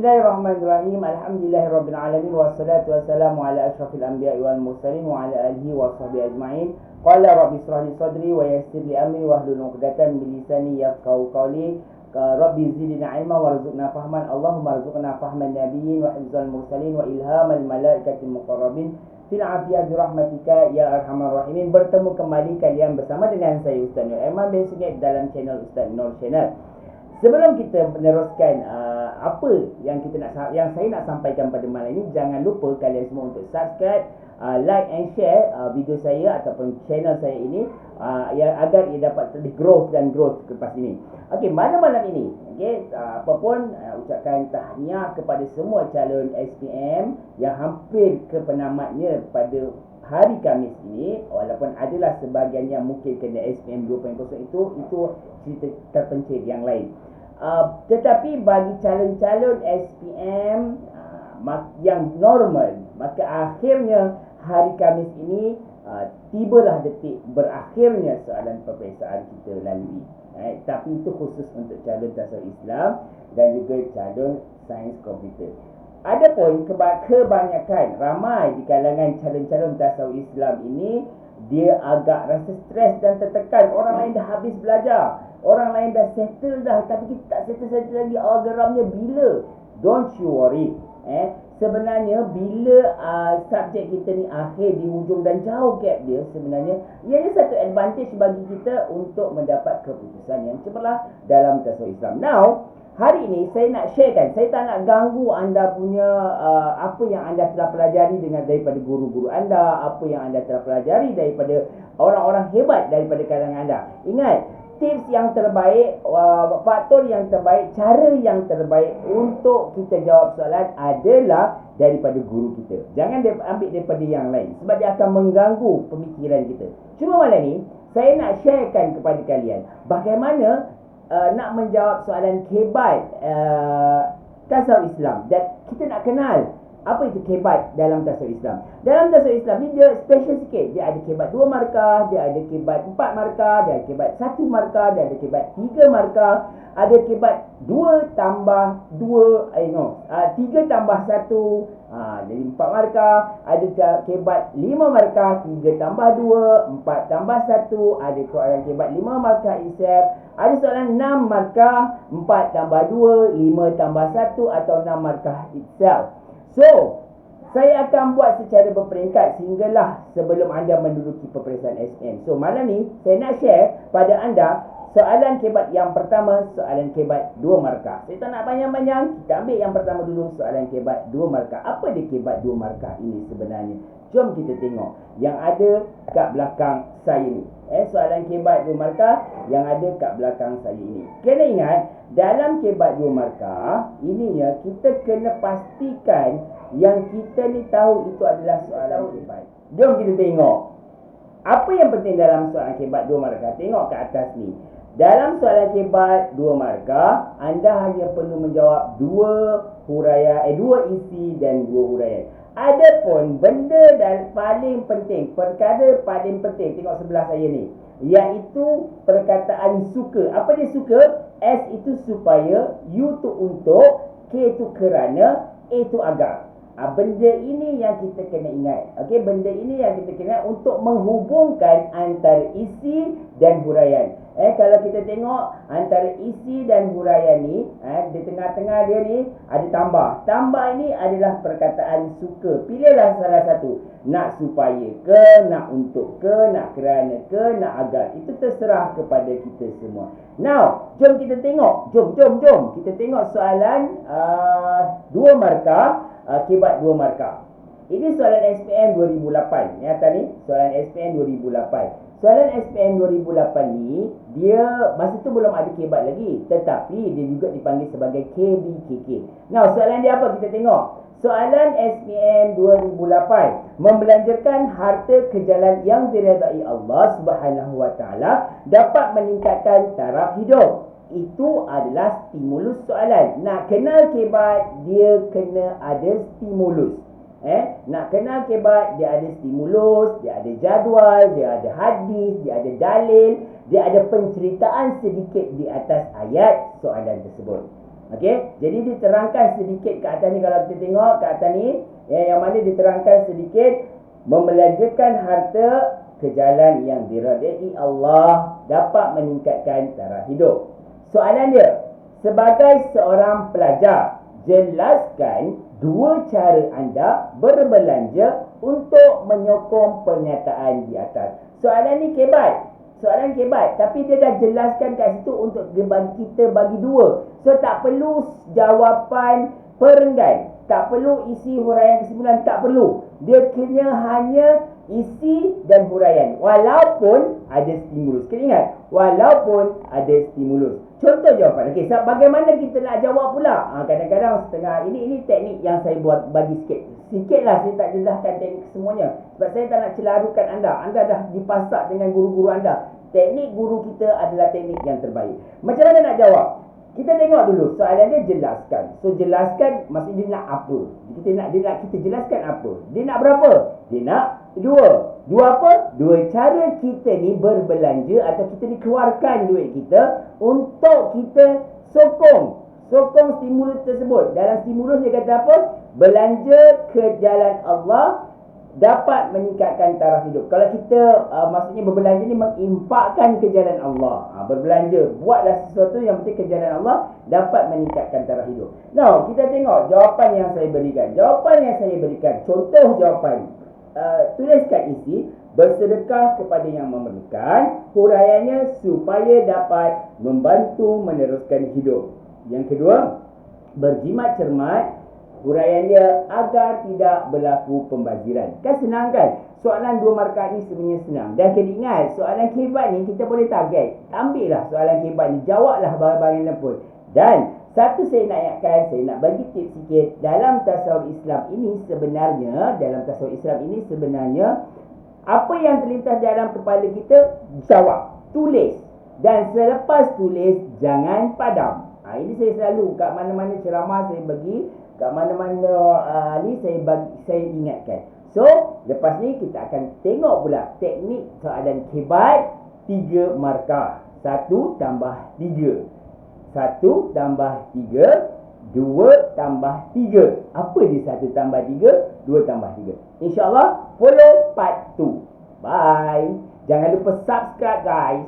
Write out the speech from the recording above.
Bismillahirrahmanirrahim. Alhamdulillahirabbil alamin wassalatu wassalamu ala asyrafil anbiya'i wal mursalin wa ala alihi washabbihi ajma'in. Qala rabbi ishrah li sadri wa yassir li amri wahlul 'uqdatam min lisani yafqahu qawli. Rabbi zidna ilma warzuqna fahman. Allahumma arzuqna fahman nabiyyin wa hifzal mursalin wa ilhamal malaikatil muqarrabin fil afiyah bi rahmatika ya arhamar rahimin. Bertemu kembali kalian bersama dengan saya Ustaz Nur Aiman bin Singit dalam channel Ustaz Nur Channel. Sebelum kita meneruskan apa yang saya nak sampaikan pada malam ini, jangan lupa kalian semua untuk subscribe, like and share video saya ataupun channel saya ini agar ia dapat terus growth lepas ini. Okey, malam ini, okey, apapun ucapkan tahniah kepada semua calon SPM yang hampir ke penamatnya pada hari Khamis ini, walaupun adalah sebahagian yang mungkin kena SPM 2.0 itu cerita terpencil yang lain. Tetapi bagi calon-calon SPM yang normal, maka akhirnya hari Khamis ini tibalah detik berakhirnya soalan peperiksaan kita lalui. Tapi itu khusus untuk calon tasawuf Islam dan juga calon sains komputer. Adapun kebanyakan ramai di kalangan calon-calon tasawuf Islam ini, dia agak rasa stres dan tertekan. Orang lain dah habis belajar, orang lain dah settle dah, tapi kita tak settle lagi. Geramnya bila? Don't you worry. Sebenarnya bila subjek kita ni akhir di hujung dan jauh gap dia, sebenarnya ianya satu advantage bagi kita untuk mendapat keputusan yang cemerlang dalam tasawuf Islam. Now, hari ini saya nak sharekan, saya tak nak ganggu anda punya apa yang anda telah pelajari daripada guru-guru anda, apa yang anda telah pelajari daripada orang-orang hebat daripada kalangan anda. Ingat, tips yang terbaik, faktor yang terbaik, cara yang terbaik untuk kita jawab soalan adalah daripada guru kita. Jangan ambil daripada yang lain, sebab dia akan mengganggu pemikiran kita. Cuma malam ni saya nak sharekan kepada kalian bagaimana nak menjawab soalan kebat tasawuf Islam. Dan kita nak kenal apa itu kebat dalam tasawuf Islam. Dalam tasawuf Islam ni dia special sikit. Dia ada kebat 2 markah, dia ada kebat 4 markah, dia ada kebat 1 markah, dia ada kebat 3 markah, ada kebat 2 tambah 2, 3 tambah 1, jadi 4 markah. Ada kebat 5 markah, 3 tambah 2, 4 tambah 1. Ada soalan kebat 5 markah isap. Ada soalan 6 markah, 4 tambah 2, 5 tambah 1 atau 6 markah itself. So, saya akan buat secara berperingkat sehinggalah sebelum anda menduduki peperiksaan SPM. So, malam ni saya nak share pada anda soalan kebat yang pertama, soalan kebat 2 markah. Saya tak nak panjang-panjang, kita ambil yang pertama dulu, soalan kebat 2 markah. Apa dia kebat 2 markah ini sebenarnya? Jom kita tengok yang ada kat belakang saya ni. Soalan kebat 2 markah yang ada kat belakang saya ini. Kena ingat, dalam kebat 2 markah ininya kita kena pastikan yang kita ni tahu itu adalah soalan kebat. Jom kita tengok apa yang penting dalam soalan kebat 2 markah. Tengok ke atas ni. Dalam soalan kebat 2 markah, anda hanya perlu menjawab 2 huraian, 2 isi dan 2 huraian. Adapun benda dan paling penting, perkara paling penting, tengok sebelah saya ni, iaitu perkataan suka. Apa dia suka? S itu supaya, U tu untuk, K tu kerana, A tu agar. Benda ini yang kita kena ingat. Okey, benda ini yang kita kena untuk menghubungkan antara isi dan huraian. Kalau kita tengok antara isi dan huraian ni, di tengah-tengah dia ni ada tambah. Tambah ini adalah perkataan suka. Pilihlah salah satu. Nak supaya ke, nak untuk ke, nak kerana ke, nak agar. Itu terserah kepada kita semua. Now, jom kita tengok. Jom. Kita tengok soalan 2 markah, kebat 2 markah. Ini soalan SPM 2008. Ni atas ni, soalan SPM 2008. Soalan SPM 2008 ni, dia masa tu belum ada kebat lagi, tetapi dia juga dipanggil sebagai KBKK. Now, soalan dia apa? Kita tengok. Soalan SPM 2008, membelanjakan harta ke jalan yang diredai Allah Subhanahu Wa Taala dapat meningkatkan taraf hidup. Itu adalah stimulus soalan. Nak kenal kebat, dia kena ada stimulus. Nak kenal kebat, dia ada stimulus, dia ada jadual, dia ada hadis, dia ada dalil, dia ada penceritaan sedikit di atas ayat soalan tersebut. Okey, jadi diterangkan sedikit ke atas ni. Kalau kita tengok ke atas ni, yang mana diterangkan sedikit, membelanjakan harta ke jalan yang diridai Allah dapat meningkatkan taraf hidup. Soalan dia, sebagai seorang pelajar, jelaskan dua cara anda berbelanja untuk menyokong pernyataan di atas. Soalan ni kebat. Soalan kebat, tapi dia dah jelaskan kat situ untuk kita bagi dua. So tak perlu jawapan perenggan, tak perlu isi huraian kesimpulan, tak perlu. Dia kena hanya isi dan huraian, walaupun ada stimulus. Kena ingat, walaupun ada stimulus. Contoh jawapan. Okey, bagaimana kita nak jawab pula? Kadang-kadang setengah ini teknik yang saya buat bagi sikit lah, saya tak jelaskan teknik semuanya sebab saya tak nak celarukan anda. Anda dah dipasak dengan guru-guru anda. Teknik guru kita adalah teknik yang terbaik. Macam mana nak jawab? Kita tengok dulu soalan dia, jelaskan. So jelaskan maksudnya dia nak apa? Dia nak kita jelaskan apa? Dia nak berapa? Dia nak dua. Dua apa? Dua cara kita ni berbelanja atau kita ni keluarkan duit kita untuk kita sokong stimulus tersebut. Dalam stimulus dia kata apa? Belanja ke jalan Allah dapat meningkatkan taraf hidup. Kalau kita maksudnya berbelanja ni menginfakkan ke jalan Allah. Berbelanja, buatlah sesuatu yang penting ke jalan Allah dapat meningkatkan taraf hidup. Now, kita tengok jawapan yang saya berikan. Contoh jawapan. Tuliskan isi, bersedekah kepada yang memerlukan, huraiannya supaya dapat membantu meneruskan hidup. Yang kedua, berjimat cermat, huraian dia agar tidak berlaku pembaziran. Kan senang kan? Soalan 2 markah ni sebenarnya senang. Dan kena ingat, soalan kehebat ni kita boleh target. Ambillah soalan kehebat ni, jawablah barang-barang yang pun. Dan satu saya nak ingatkan, saya nak bagi tips sikit. Dalam tasawuf Islam ini sebenarnya apa yang terlintas dalam kepala kita, jawab, tulis. Dan selepas tulis, jangan padam. Ini saya selalu kat mana-mana ceramah saya bagi, kat mana-mana ni saya ingatkan. So, lepas ni kita akan tengok pula teknik soalan kebat 3 markah. 1 tambah 3. 1 tambah 3, 2 tambah 3. Apa dia 1 tambah 3, 2 tambah 3? InsyaAllah follow part 2. Bye. Jangan lupa subscribe guys.